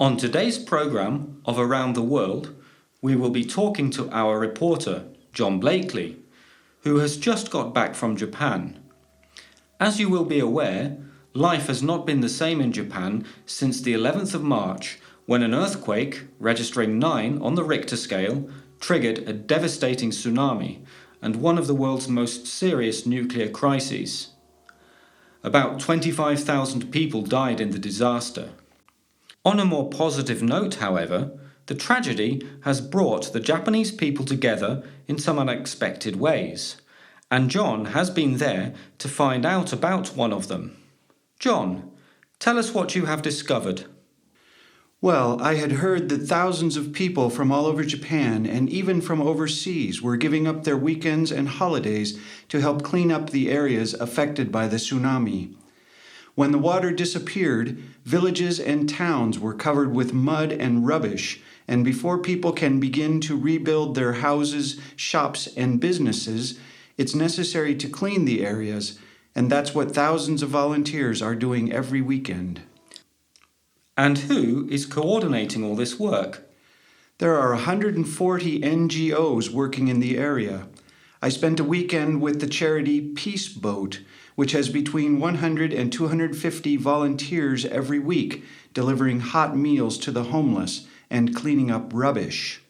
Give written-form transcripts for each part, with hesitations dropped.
On today's programme of Around the World, we will be talking to our reporter, John Blakely, who has just got back from Japan. As you will be aware, life has not been the same in Japan since the 11th of March, when an earthquake, registering 9 on the Richter scale, triggered a devastating tsunami and one of the world's most serious nuclear crises. About 25,000 people died in the disaster. On a more positive note, however, the tragedy has brought the Japanese people together in some unexpected ways, and John has been there to find out about one of them. John, tell us what you have discovered. Well, I had heard that thousands of people from all over Japan and even from overseas were giving up their weekends and holidays to help clean up the areas affected by the tsunami. When the water disappeared, villages and towns were covered with mud and rubbish, and before people can begin to rebuild their houses, shops, and businesses, it's necessary to clean the areas, and that's what thousands of volunteers are doing every weekend. And who is coordinating all this work? There are 140 NGOs working in the area. I spent a weekend with the charity Peace Boat, which has between 100 and 250 volunteers every week, delivering hot meals to the homeless and cleaning up rubbish.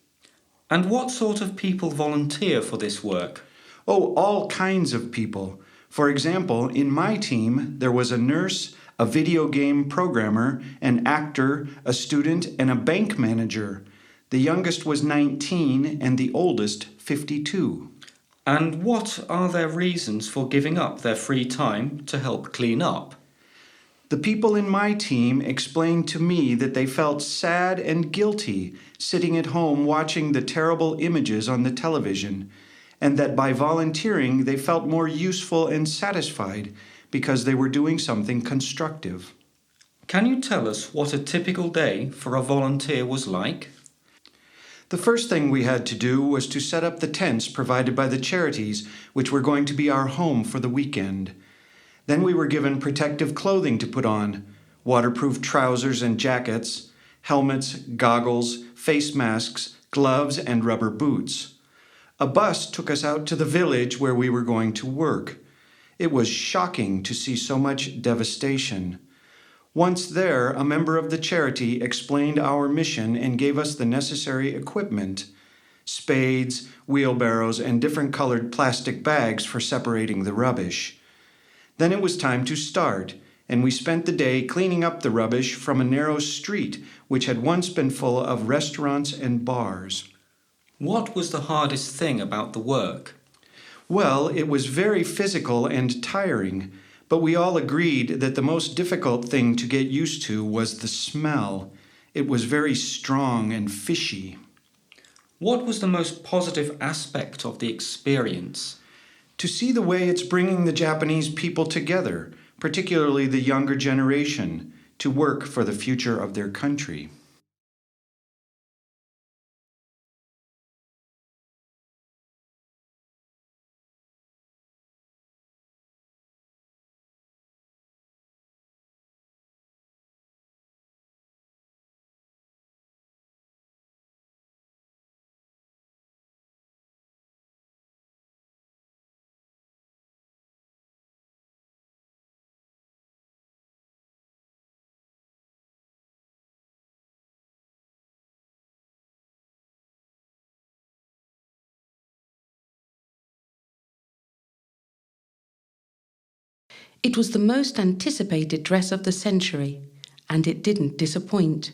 And what sort of people volunteer for this work? Oh, all kinds of people. For example, in my team, there was a nurse, a video game programmer, an actor, a student, and a bank manager. The youngest was 19 and the oldest 52. And what are their reasons for giving up their free time to help clean up? The people in my team explained to me that they felt sad and guilty sitting at home watching the terrible images on the television, and that by volunteering they felt more useful and satisfied because they were doing something constructive. Can you tell us what a typical day for a volunteer was like? The first thing we had to do was to set up the tents provided by the charities, which were going to be our home for the weekend. Then we were given protective clothing to put on, waterproof trousers and jackets, helmets, goggles, face masks, gloves, and rubber boots. A bus took us out to the village where we were going to work. It was shocking to see so much devastation. Once there, a member of the charity explained our mission and gave us the necessary equipment: spades, wheelbarrows, and different colored plastic bags for separating the rubbish. Then it was time to start, and we spent the day cleaning up the rubbish from a narrow street which had once been full of restaurants and bars. What was the hardest thing about the work? Well, it was very physical and tiring, but we all agreed that the most difficult thing to get used to was the smell. It was very strong and fishy. What was the most positive aspect of the experience? To see the way it's bringing the Japanese people together, particularly the younger generation, to work for the future of their country. It was the most anticipated dress of the century, and it didn't disappoint.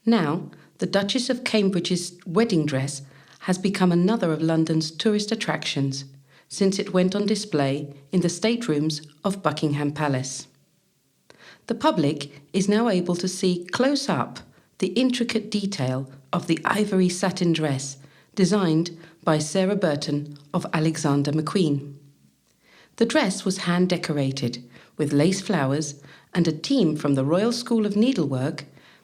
Now, the Duchess of Cambridge's wedding dress has become another of London's tourist attractions, since it went on display in the staterooms of Buckingham Palace. The public is now able to see close up the intricate detail of the ivory satin dress designed by Sarah Burton of Alexander McQueen. The dress was hand-decorated with lace flowers, and a team from the Royal School of Needlework,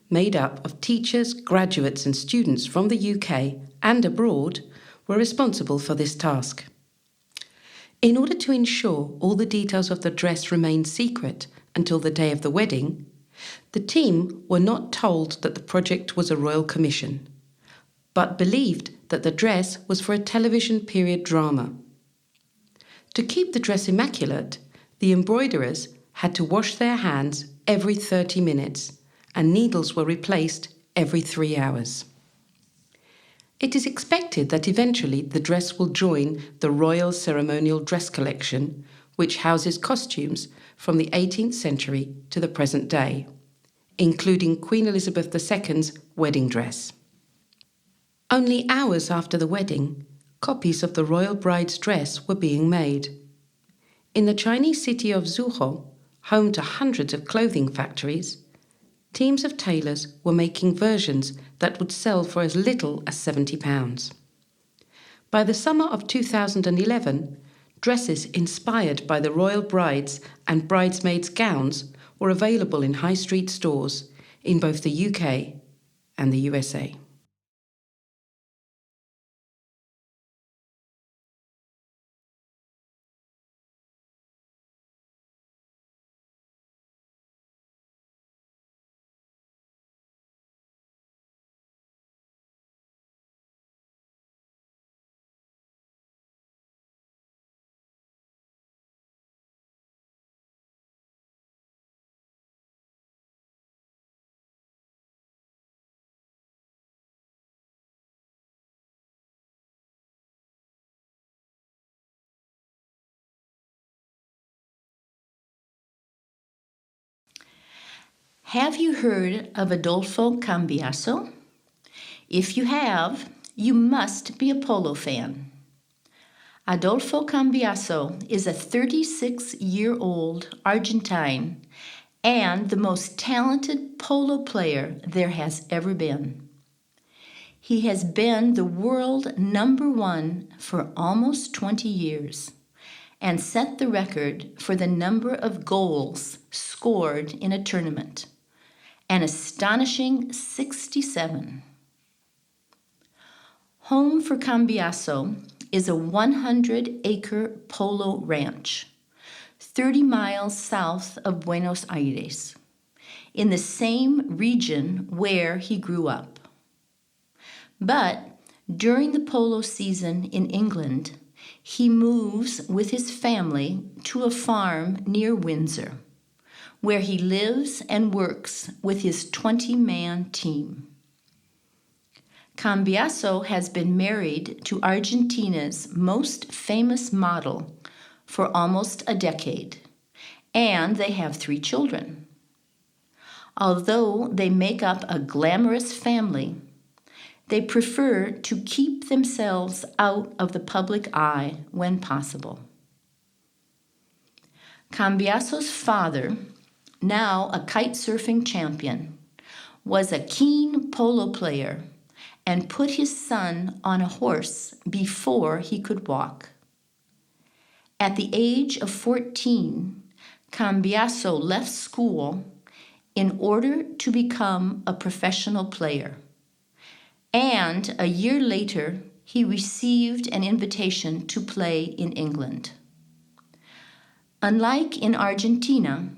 made up of teachers, graduates and students from the UK and abroad, were responsible for this task. In order to ensure all the details of the dress remained secret until the day of the wedding, The team were not told that the project was a royal commission, but believed that the dress was for a television period drama. To keep the dress immaculate, the embroiderers had to wash their hands every 30 minutes, and needles were replaced every 3 hours. It is expected that eventually the dress will join the Royal Ceremonial Dress Collection, which houses costumes from the 18th century to the present day, including Queen Elizabeth II's wedding dress. Only hours after the wedding, copies of the royal bride's dress were being made. In the Chinese city of Zhuhou, home to hundreds of clothing factories, teams of tailors were making versions that would sell for as little as £70. By the summer of 2011, dresses inspired by the royal brides and bridesmaids' gowns were available in high street stores in both the UK and the USA. Have you heard of Adolfo Cambiaso? If you have, you must be a polo fan. Adolfo Cambiaso is a 36-year-old Argentine and the most talented polo player there has ever been. He has been the world #1 for almost 20 years and set the record for the number of goals scored in a tournament, an astonishing 67. Home for Cambiaso is a 100-acre polo ranch, 30 miles south of Buenos Aires, in the same region where he grew up. But during the polo season in England, he moves with his family to a farm near Windsor, where he lives and works with his 20-man team. Cambiaso has been married to Argentina's most famous model for almost a decade, and they have 3 children. Although they make up a glamorous family, they prefer to keep themselves out of the public eye when possible. Cambiaso's father, now a kite-surfing champion, was a keen polo player and put his son on a horse before he could walk. At the age of 14, Cambiaso left school in order to become a professional player, and a year later he received an invitation to play in England. Unlike in Argentina,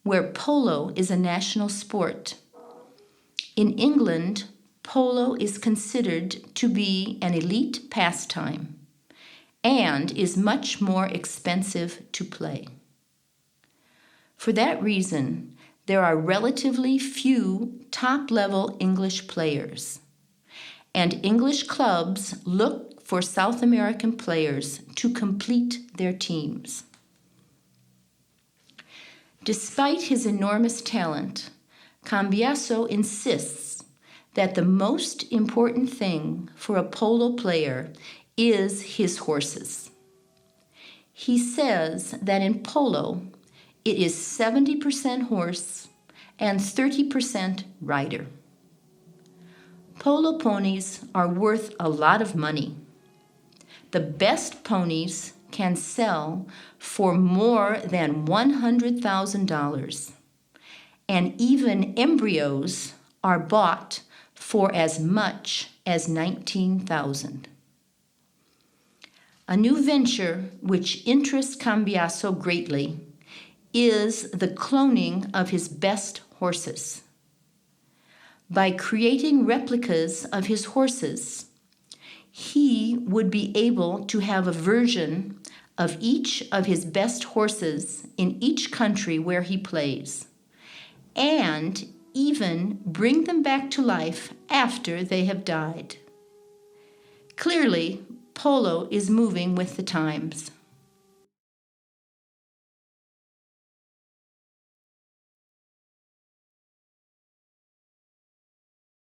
where polo is a national sport, in England, polo is considered to be an elite pastime and is much more expensive to play. For that reason, there are relatively few top-level English players, and English clubs look for South American players to complete their teams. Despite his enormous talent, Cambiaso insists that the most important thing for a polo player is his horses. He says that in polo, it is 70% horse and 30% rider. Polo ponies are worth a lot of money. The best ponies can sell for more than $100,000, and even embryos are bought for as much as $19,000. A new venture which interests Cambiaso greatly is the cloning of his best horses. By creating replicas of his horses, he would be able to have a version of each of his best horses in each country where he plays, and even bring them back to life after they have died. Clearly, polo is moving with the times.